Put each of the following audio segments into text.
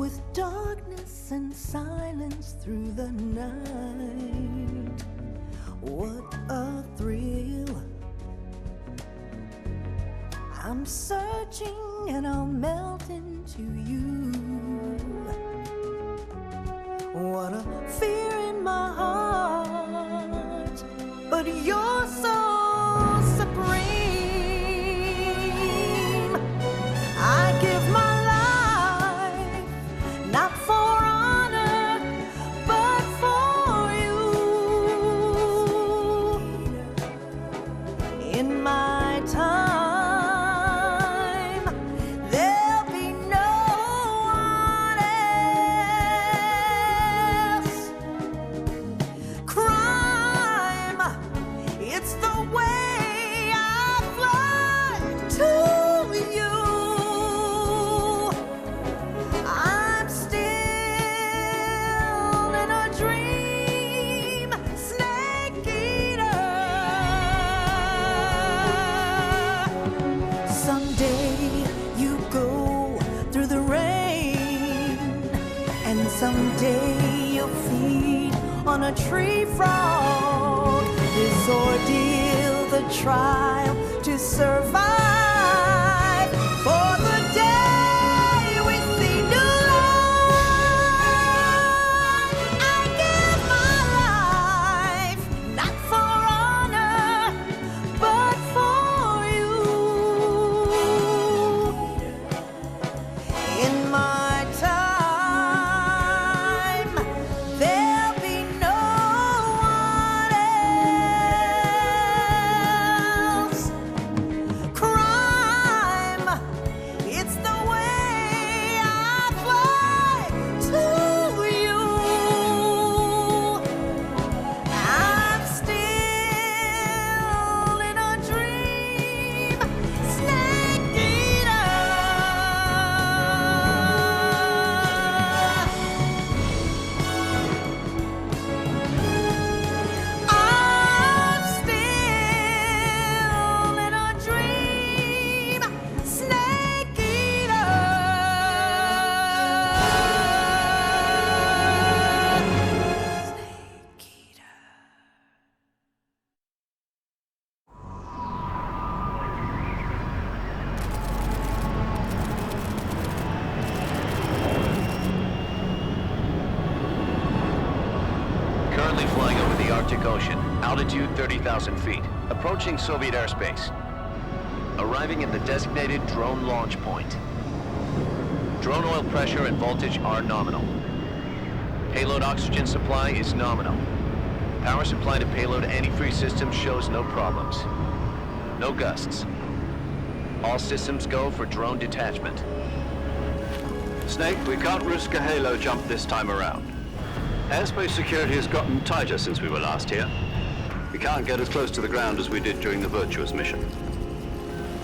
with darkness and silence through the night. What a thrill. I'm searching and I'll melt into you. What a fear in my heart, but you're so supreme. I give my life, not for honor, but for you. In my time, there'll be no one else. Crime, it's the way I fly to you. I'm still in a dream, snake eater. Someday you go through the rain, and someday you'll feed on a tree frog. This ordeal, the trial to survive for the day we see new light. I give my life, not for honor, but for you. In my time, there'll be no one else. Crime, it's the way I fly to you. I'm still in a dream, snake eater. I'm still in a dream, snake eater. Snake eater. Currently flying over the Arctic Ocean, altitude 30,000 feet, approaching Soviet airspace. Arriving at the designated drone launch point. Drone oil pressure and voltage are nominal. Payload oxygen supply is nominal. Power supply to payload antifreeze system shows no problems. No gusts. All systems go for drone detachment. Snake, we can't risk a halo jump this time around. Airspace security has gotten tighter since we were last here. We can't get as close to the ground as we did during the Virtuous mission.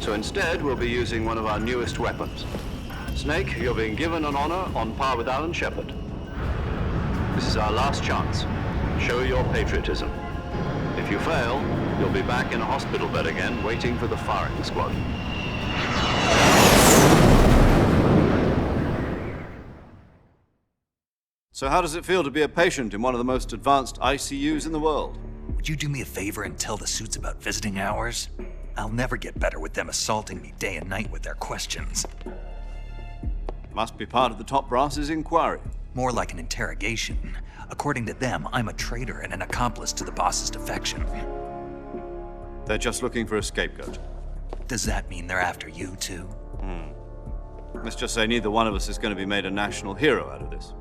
So instead, we'll be using one of our newest weapons. Snake, you're being given an honor on par with Alan Shepard. This is our last chance. Show your patriotism. If you fail, you'll be back in a hospital bed again, waiting for the firing squad. So how does it feel to be a patient in one of the most advanced ICUs in the world? Would you do me a favor and tell the suits about visiting hours? I'll never get better with them assaulting me day and night with their questions. Must be part of the top brass's inquiry. More like an interrogation. According to them, I'm a traitor and an accomplice to the boss's defection. They're just looking for a scapegoat. Does that mean they're after you too? Let's just say neither one of us is going to be made a national hero out of this.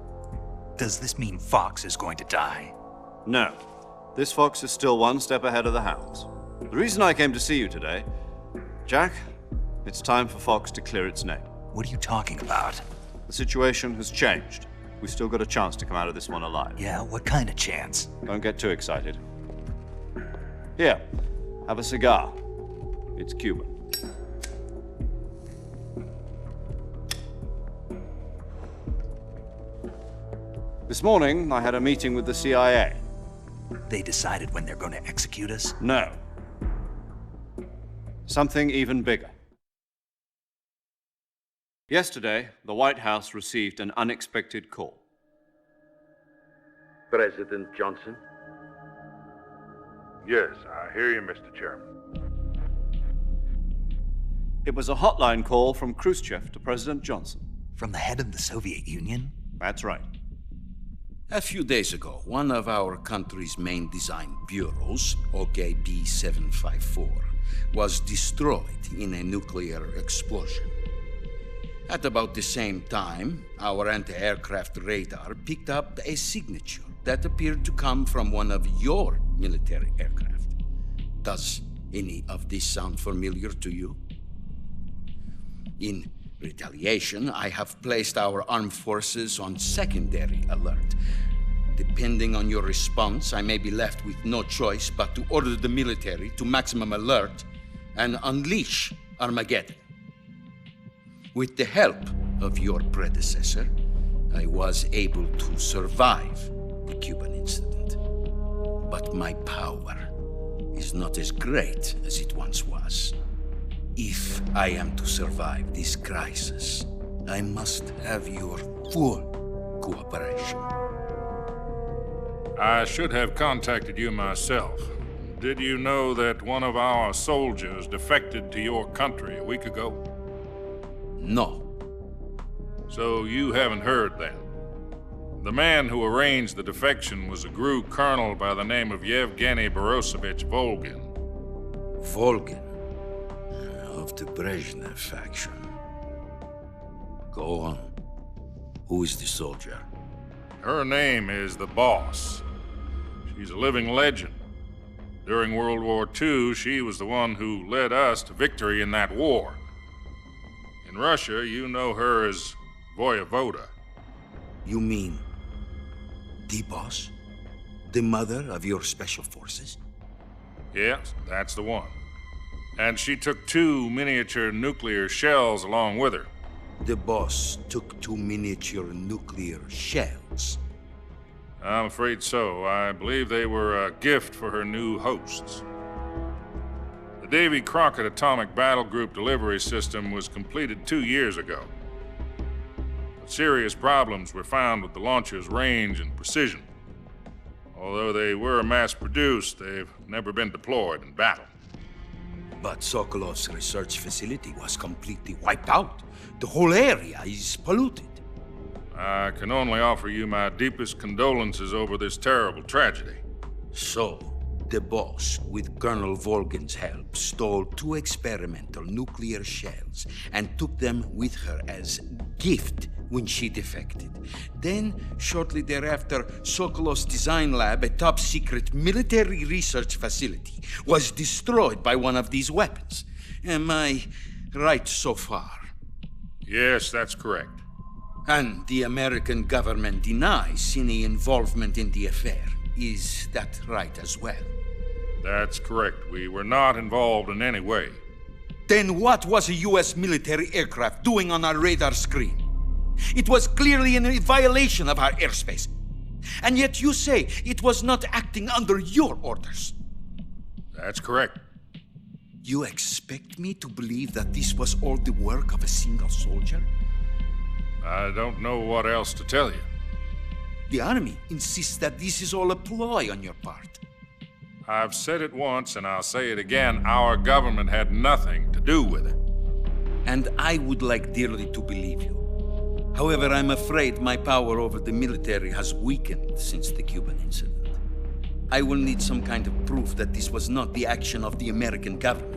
Does this mean Fox is going to die? No. This fox is still one step ahead of the hounds. The reason I came to see you today, Jack, it's time for Fox to clear its name. What are you talking about? The situation has changed. We've still got a chance to come out of this one alive. Yeah, what kind of chance? Don't get too excited. Here, have a cigar. It's Cuban. This morning, I had a meeting with the CIA. They decided when they're going to execute us? No. Something even bigger. Yesterday, the White House received an unexpected call. President Johnson? Yes, I hear you, Mr. Chairman. It was a hotline call from Khrushchev to President Johnson. From the head of the Soviet Union? That's right. A few days ago, one of our country's main design bureaus, OKB 754, was destroyed in a nuclear explosion. At about the same time, our anti-aircraft radar picked up a signature that appeared to come from one of your military aircraft. Does any of this sound familiar to you? In retaliation, I have placed our armed forces on secondary alert. Depending on your response, I may be left with no choice but to order the military to maximum alert and unleash Armageddon. With the help of your predecessor, I was able to survive the Cuban incident. But my power is not as great as it once was. If I am to survive this crisis, I must have your full cooperation. I should have contacted you myself. Did you know that one of our soldiers defected to your country a week ago? No. So you haven't heard then. The man who arranged the defection was a GRU colonel by the name of Yevgeny Borosovich Volgin. Volgin, of the Brezhnev faction. Go on. Who is the soldier? Her name is the Boss. She's a living legend. During World War II, she was the one who led us to victory in that war. In Russia, you know her as Voyevoda. You mean the boss? The mother of your special forces? Yes, that's the one. And she took 2 miniature nuclear shells along with her. The boss took 2 miniature nuclear shells. I'm afraid so. I believe they were a gift for her new hosts. The Davy Crockett Atomic Battle Group delivery system was completed 2 years ago. But serious problems were found with the launcher's range and precision. Although they were mass-produced, they've never been deployed in battle. But Sokolov's research facility was completely wiped out. The whole area is polluted. I can only offer you my deepest condolences over this terrible tragedy. So, the boss, with Colonel Volgin's help, stole 2 experimental nuclear shells and took them with her as gift when she defected. Then, shortly thereafter, Sokolov's design lab, a top-secret military research facility, was destroyed by one of these weapons. Am I right so far? Yes, that's correct. And the American government denies any involvement in the affair. Is that right as well? That's correct. We were not involved in any way. Then what was a U.S. military aircraft doing on our radar screen? It was clearly in violation of our airspace. And yet you say it was not acting under your orders. That's correct. You expect me to believe that this was all the work of a single soldier? I don't know what else to tell you. The army insists that this is all a ploy on your part. I've said it once and I'll say it again. Our government had nothing to do with it. And I would like dearly to believe you. However, I'm afraid my power over the military has weakened since the Cuban incident. I will need some kind of proof that this was not the action of the American government.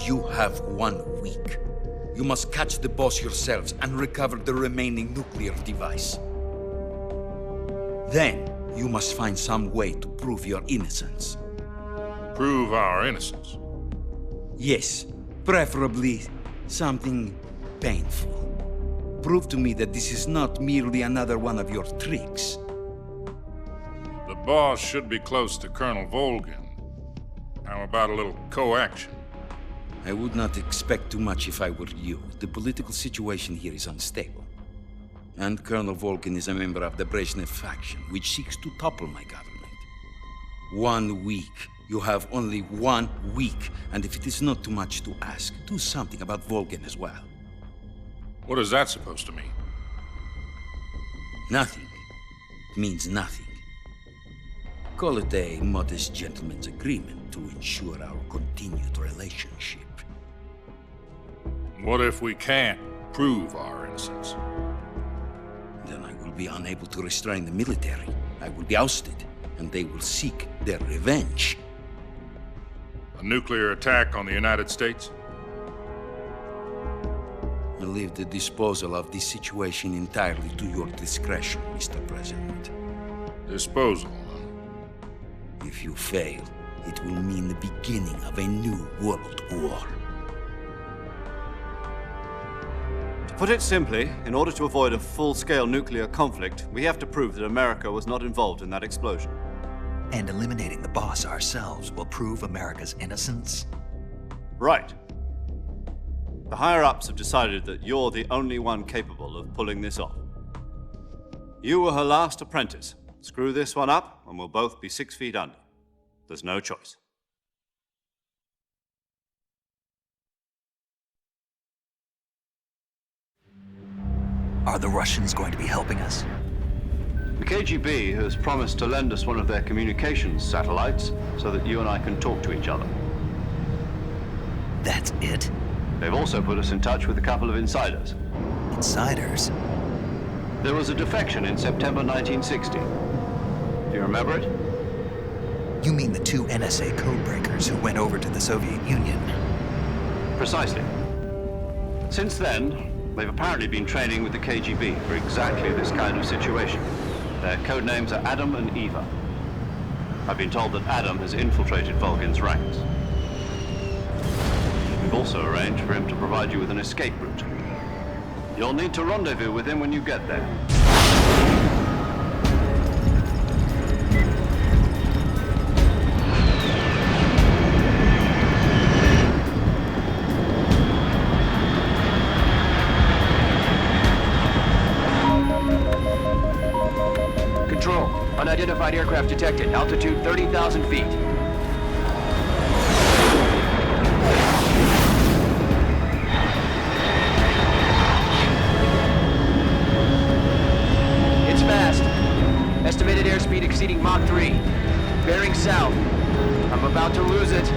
You have 1 week. You must catch the boss yourselves and recover the remaining nuclear device. Then, you must find some way to prove your innocence. Prove our innocence? Yes, preferably something painful. Prove to me that this is not merely another one of your tricks. The boss should be close to Colonel Volgin. How about a little co-action? I would not expect too much if I were you. The political situation here is unstable. And Colonel Volgin is a member of the Brezhnev faction, which seeks to topple my government. 1 week You have only 1 week, and if it is not too much to ask, do something about Volgan as well. What is that supposed to mean? Nothing. It means nothing. Call it a modest gentleman's agreement to ensure our continued relationship. What if we can't prove our innocence? Then I will be unable to restrain the military. I will be ousted, and they will seek their revenge. A nuclear attack on the United States? I leave the disposal of this situation entirely to your discretion, Mr. President. Disposal, huh? If you fail, it will mean the beginning of a new world war. To put it simply, in order to avoid a full-scale nuclear conflict, we have to prove that America was not involved in that explosion. And eliminating the boss ourselves will prove America's innocence? Right. The higher-ups have decided that you're the only one capable of pulling this off. You were her last apprentice. Screw this one up, and we'll both be 6 feet under. There's no choice. Are the Russians going to be helping us? The KGB has promised to lend us one of their communications satellites so that you and I can talk to each other. That's it? They've also put us in touch with a couple of insiders. Insiders? There was a defection in September 1960. Do you remember it? You mean the 2 NSA codebreakers who went over to the Soviet Union? Precisely. Since then, they've apparently been training with the KGB for exactly this kind of situation. Their code names are Adam and Eva. I've been told that Adam has infiltrated Volgan's ranks. We've also arranged for him to provide you with an escape route. You'll need to rendezvous with him when you get there. Control, unidentified aircraft detected. Altitude 30,000 feet. It's fast. Estimated airspeed exceeding Mach 3. Bearing south. I'm about to lose it.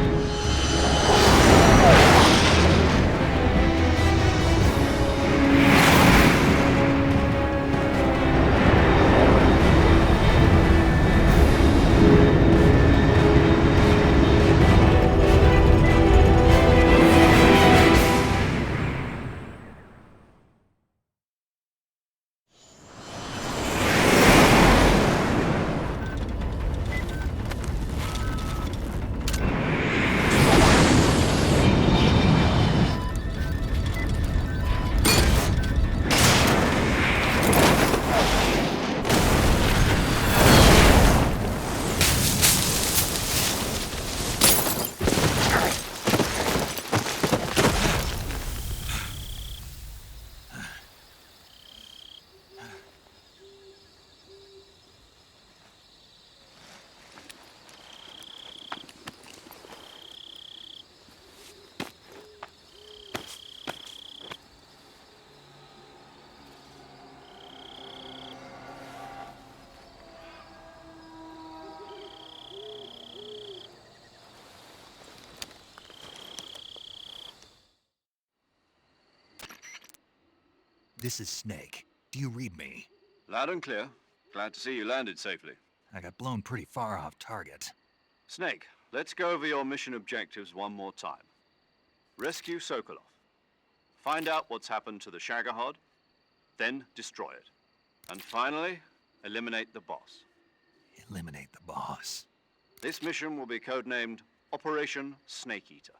This is Snake. Do you read me? Loud and clear. Glad to see you landed safely. I got blown pretty far off target. Snake, let's go over your mission objectives one more time. Rescue Sokolov. Find out what's happened to the Shagohod, then destroy it. And finally, eliminate the boss. Eliminate the boss. This mission will be codenamed Operation Snake Eater.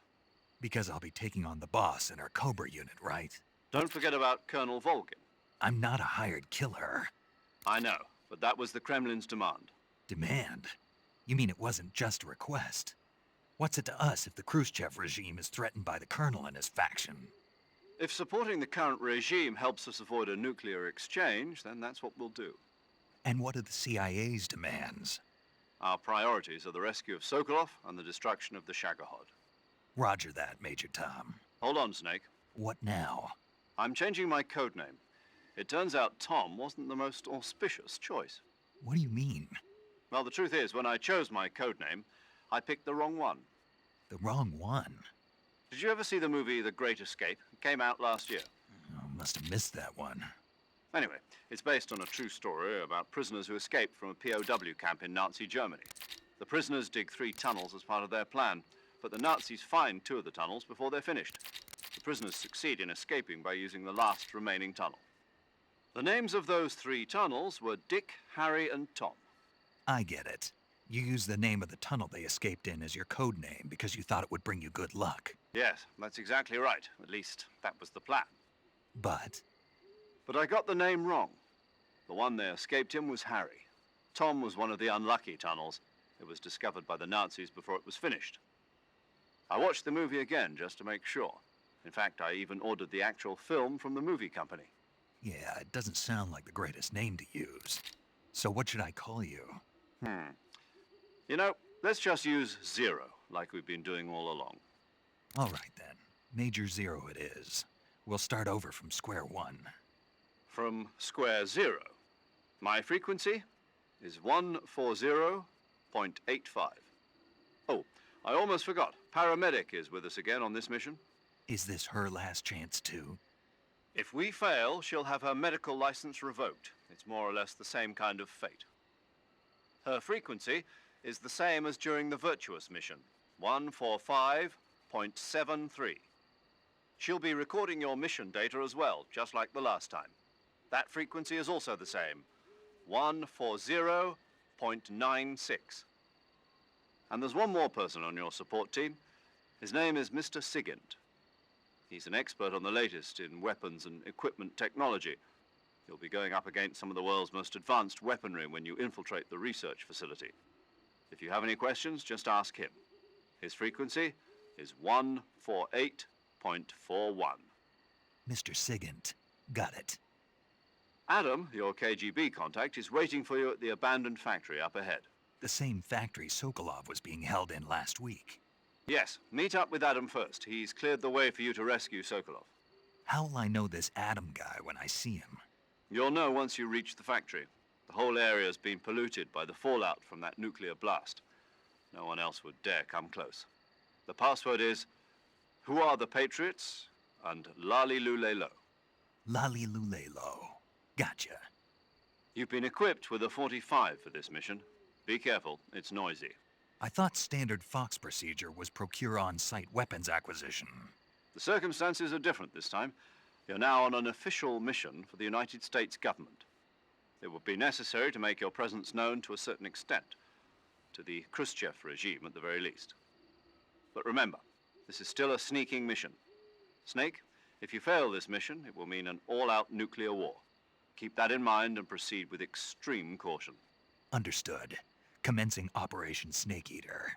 Because I'll be taking on the boss in our Cobra unit, right? Don't forget about Colonel Volgan. I'm not a hired killer. I know, but that was the Kremlin's demand. Demand? You mean it wasn't just a request? What's it to us if the Khrushchev regime is threatened by the Colonel and his faction? If supporting the current regime helps us avoid a nuclear exchange, then that's what we'll do. And what are the CIA's demands? Our priorities are the rescue of Sokolov and the destruction of the Shagohod. Roger that, Major Tom. Hold on, Snake. What now? I'm changing my code name. It turns out Tom wasn't the most auspicious choice. What do you mean? Well, the truth is, when I chose my code name, I picked the wrong one. The wrong one? Did you ever see the movie The Great Escape? It came out last year. Oh, must have missed that one. Anyway, it's based on a true story about prisoners who escaped from a POW camp in Nazi Germany. The prisoners dig 3 tunnels as part of their plan, but the Nazis find 2 of the tunnels before they're finished. The prisoners succeed in escaping by using the last remaining tunnel. The names of those 3 tunnels were Dick, Harry, and Tom. I get it. You used the name of the tunnel they escaped in as your code name because you thought it would bring you good luck. Yes, that's exactly right. At least, that was the plan. But But I got the name wrong. The one they escaped in was Harry. Tom was one of the unlucky tunnels. It was discovered by the Nazis before it was finished. I watched the movie again just to make sure. In fact, I even ordered the actual film from the movie company. yeah, it doesn't sound like the greatest name to use. So what should I call you? You know, let's just use Zero, like we've been doing all along. All right then. Major Zero it is. We'll start over from square one. From square 0. My frequency is 140.85. Oh, I almost forgot. Paramedic is with us again on this mission. Is this her last chance too? If we fail, she'll have her medical license revoked. It's more or less the same kind of fate. Her frequency is the same as during the Virtuous mission, 145.73. She'll be recording your mission data as well, just like the last time. That frequency is also the same, 140.96. And there's one more person on your support team. His name is Mr. Sigint. He's an expert on the latest in weapons and equipment technology. You'll be going up against some of the world's most advanced weaponry when you infiltrate the research facility. If you have any questions, just ask him. His frequency is 148.41. Mr. Sigint. Got it. Adam, your KGB contact, is waiting for you at the abandoned factory up ahead. The same factory Sokolov was being held in last week. Yes, meet up with Adam first. He's cleared the way for you to rescue Sokolov. How'll I know this Adam guy when I see him? You'll know once you reach the factory. The whole area's been polluted by the fallout from that nuclear blast. No one else would dare come close. The password is, "Who are the Patriots?" and "Lali Lulelo." Lali Lulelo. Gotcha. You've been equipped with a 45 for this mission. Be careful, it's noisy. I thought standard Fox procedure was procure on-site weapons acquisition. The circumstances are different this time. You're now on an official mission for the United States government. It would be necessary to make your presence known to a certain extent, to the Khrushchev regime at the very least. But remember, this is still a sneaking mission. Snake, if you fail this mission, it will mean an all-out nuclear war. Keep that in mind and proceed with extreme caution. Understood. Commencing Operation Snake Eater.